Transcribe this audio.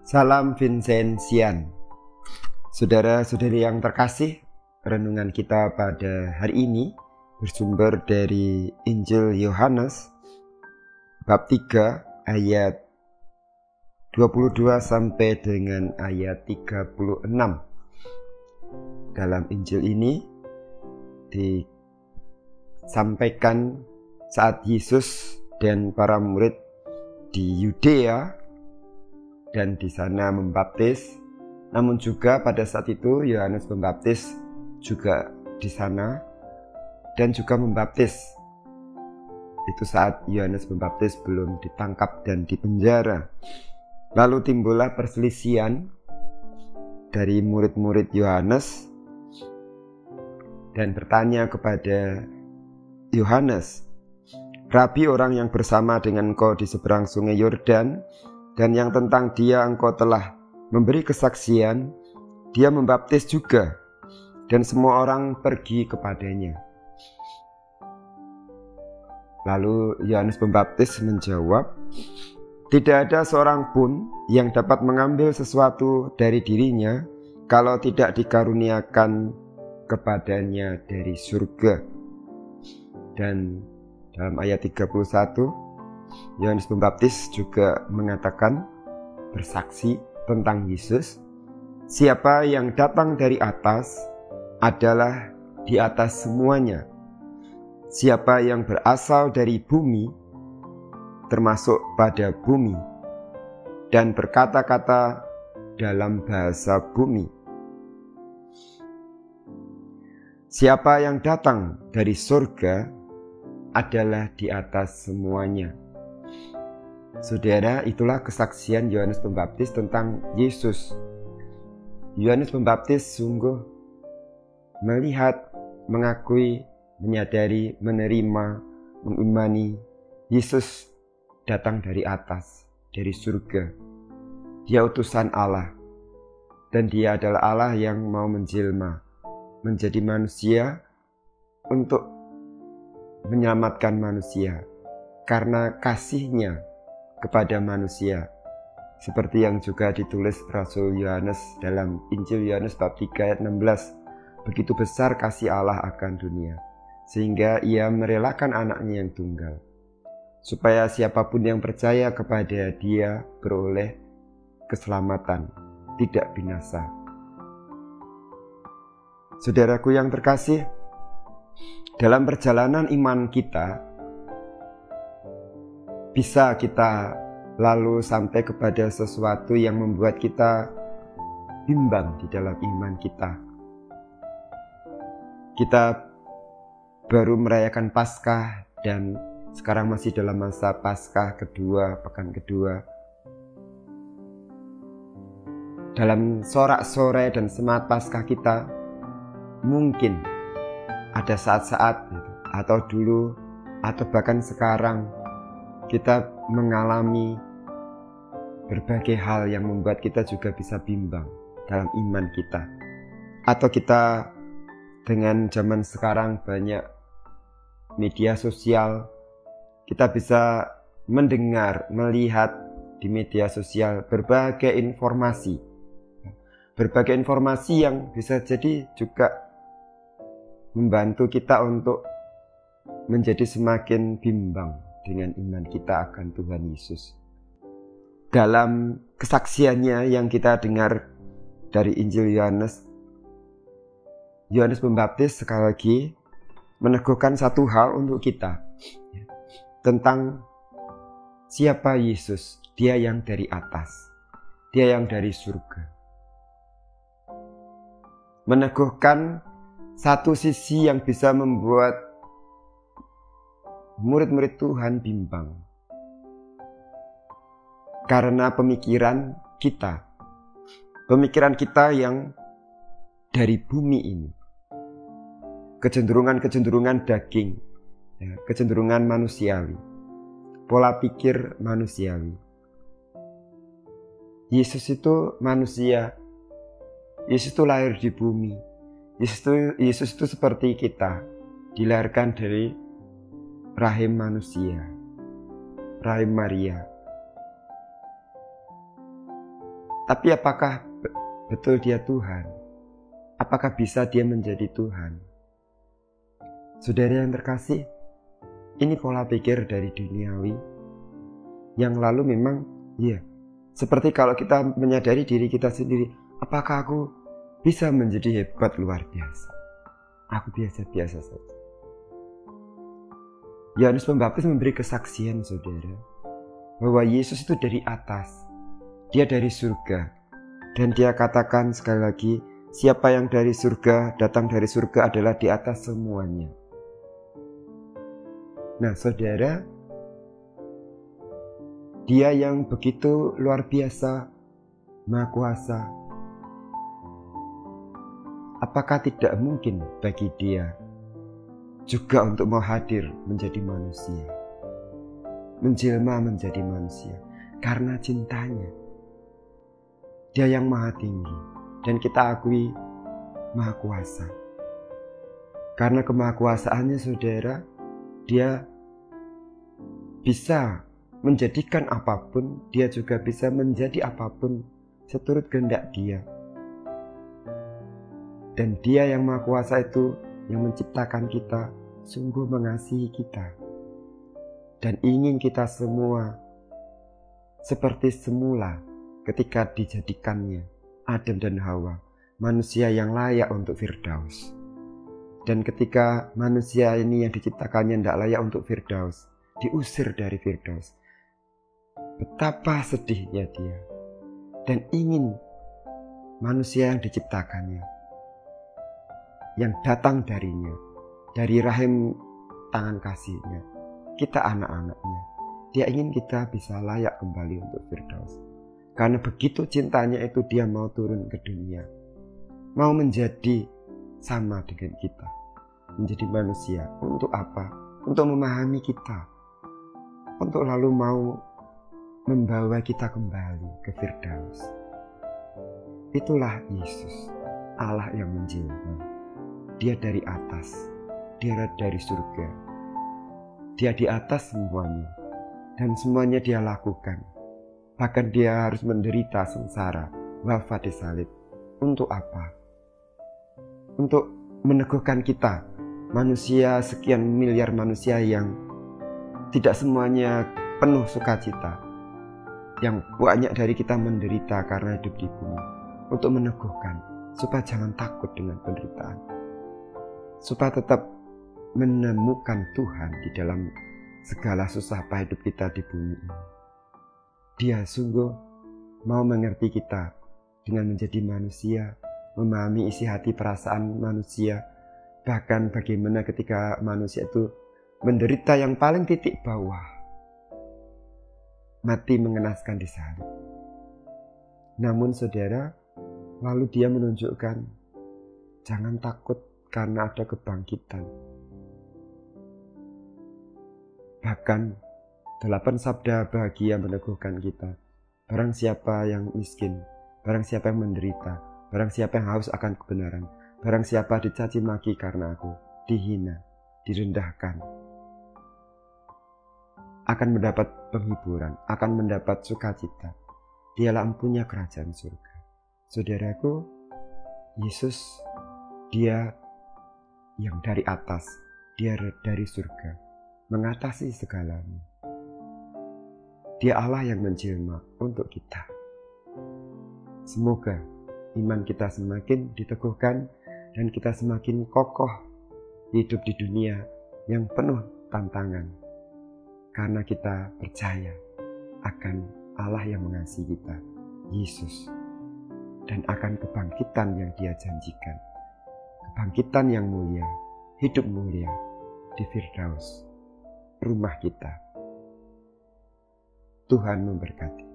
Salam Vincentian. Saudara-saudari yang terkasih, renungan kita pada hari ini bersumber dari Injil Yohanes bab 3 ayat 22 sampai dengan ayat 36. Dalam Injil ini disampaikan saat Yesus dan para murid di Yudea dan di sana membaptis. Namun juga pada saat itu Yohanes Pembaptis juga di sana dan juga membaptis. Itu saat Yohanes Pembaptis belum ditangkap dan dipenjara. Lalu timbullah perselisihan dari murid-murid Yohanes dan bertanya kepada Yohanes, "Rabi, orang yang bersama dengan engkau di seberang sungai Yordan dan yang tentang dia engkau telah memberi kesaksian, dia membaptis juga, dan semua orang pergi kepadanya." Lalu Yohanes Pembaptis menjawab, "Tidak ada seorang pun yang dapat mengambil sesuatu dari dirinya kalau tidak dikaruniakan kepadanya dari surga." Dan dalam ayat 31, Yohanes Pembaptis juga mengatakan, bersaksi tentang Yesus, "Siapa yang datang dari atas adalah di atas semuanya. Siapa yang berasal dari bumi termasuk pada bumi dan berkata-kata dalam bahasa bumi. Siapa yang datang dari surga adalah di atas semuanya." Saudara, itulah kesaksian Yohanes Pembaptis tentang Yesus. Yohanes Pembaptis sungguh melihat, mengakui, menyadari, menerima, mengimani Yesus datang dari atas, dari surga. Dia utusan Allah, dan dia adalah Allah yang mau menjelma, menjadi manusia untuk menyelamatkan manusia karena kasihnya kepada manusia, seperti yang juga ditulis Rasul Yohanes dalam Injil Yohanes bab 3 ayat 16. Begitu besar kasih Allah akan dunia, sehingga ia merelakan anaknya yang tunggal, supaya siapapun yang percaya kepada dia beroleh keselamatan, tidak binasa. Saudaraku yang terkasih, dalam perjalanan iman kita, bisa kita lalu sampai kepada sesuatu yang membuat kita bimbang di dalam iman kita. Kita baru merayakan Paskah dan sekarang masih dalam masa Paskah kedua, pekan kedua. Dalam sorak-sorai dan semangat Paskah kita, mungkin ada saat-saat atau dulu atau bahkan sekarang kita mengalami berbagai hal yang membuat kita juga bisa bimbang dalam iman kita. Atau kita dengan zaman sekarang banyak media sosial, kita bisa mendengar, melihat di media sosial berbagai informasi. Berbagai informasi yang bisa jadi juga membantu kita untuk menjadi semakin bimbang dengan iman kita akan Tuhan Yesus. Dalam kesaksiannya yang kita dengar dari Injil Yohanes, Yohanes Pembaptis sekali lagi meneguhkan satu hal untuk kita, tentang siapa Yesus. Dia yang dari atas, dia yang dari surga. Meneguhkan satu sisi yang bisa membuat murid-murid Tuhan bimbang, karena pemikiran kita yang dari bumi ini, kecenderungan daging, kecenderungan manusiawi, pola pikir manusiawi. Yesus itu manusia, Yesus itu lahir di bumi, Yesus itu seperti kita, dilahirkan dari rahim manusia, rahim Maria. Tapi apakah betul dia Tuhan? Apakah bisa dia menjadi Tuhan? Saudara yang terkasih, ini pola pikir dari duniawi yang lalu memang, seperti kalau kita menyadari diri kita sendiri, apakah aku bisa menjadi hebat luar biasa? Aku biasa-biasa saja. Yohanes Pembaptis memberi kesaksian, saudara, bahwa Yesus itu dari atas, dia dari surga. Dan dia katakan sekali lagi, siapa yang dari surga, datang dari surga adalah di atas semuanya. Nah, saudara, dia yang begitu luar biasa, maha kuasa, apakah tidak mungkin bagi dia juga untuk mau hadir menjadi manusia, menjelma menjadi manusia, karena cintanya. Dia yang maha tinggi dan kita akui maha kuasa. Karena kemahakuasaannya, saudara, dia bisa menjadikan apapun, dia juga bisa menjadi apapun seturut kehendak dia. Dan dia yang maha kuasa itu yang menciptakan kita sungguh mengasihi kita dan ingin kita semua seperti semula ketika dijadikannya Adam dan Hawa, manusia yang layak untuk Firdaus. Dan ketika manusia ini yang diciptakannya tidak layak untuk Firdaus, diusir dari Firdaus, betapa sedihnya dia dan ingin manusia yang diciptakannya, yang datang darinya, dari rahim tangan kasihnya, kita anak-anaknya, dia ingin kita bisa layak kembali untuk Firdaus. Karena begitu cintanya itu dia mau turun ke dunia, mau menjadi sama dengan kita, menjadi manusia. Untuk apa? Untuk memahami kita, untuk lalu mau membawa kita kembali ke Firdaus. Itulah Yesus, Allah yang menjelma. Dia dari atas, dia dari surga, dia di atas semuanya, dan semuanya dia lakukan. Bahkan dia harus menderita sengsara, wafat di salib. Untuk apa? Untuk meneguhkan kita, manusia, sekian miliar manusia yang tidak semuanya penuh sukacita, yang banyak dari kita menderita karena hidup di bumi, untuk meneguhkan supaya jangan takut dengan penderitaan, supaya tetap menemukan Tuhan di dalam segala susah payah hidup kita di bumi ini. Dia sungguh mau mengerti kita dengan menjadi manusia, memahami isi hati perasaan manusia, bahkan bagaimana ketika manusia itu menderita yang paling titik bawah, mati mengenaskan di salib. Namun saudara, lalu dia menunjukkan, jangan takut karena ada kebangkitan. Bahkan 8 sabda bahagia meneguhkan kita. Barang siapa yang miskin, barang siapa yang menderita, barang siapa yang haus akan kebenaran, barang siapa dicaci maki karena aku, dihina, direndahkan, akan mendapat penghiburan, akan mendapat sukacita. Dialah empunya kerajaan surga. Saudaraku, Yesus, dia yang dari atas, dia dari surga, mengatasi segalanya. Dia Allah yang menjelma untuk kita. Semoga iman kita semakin diteguhkan dan kita semakin kokoh hidup di dunia yang penuh tantangan. Karena kita percaya akan Allah yang mengasihi kita, Yesus, dan akan kebangkitan yang Dia janjikan. Kebangkitan yang mulia, hidup mulia di Firdaus, rumah kita. Tuhan memberkati.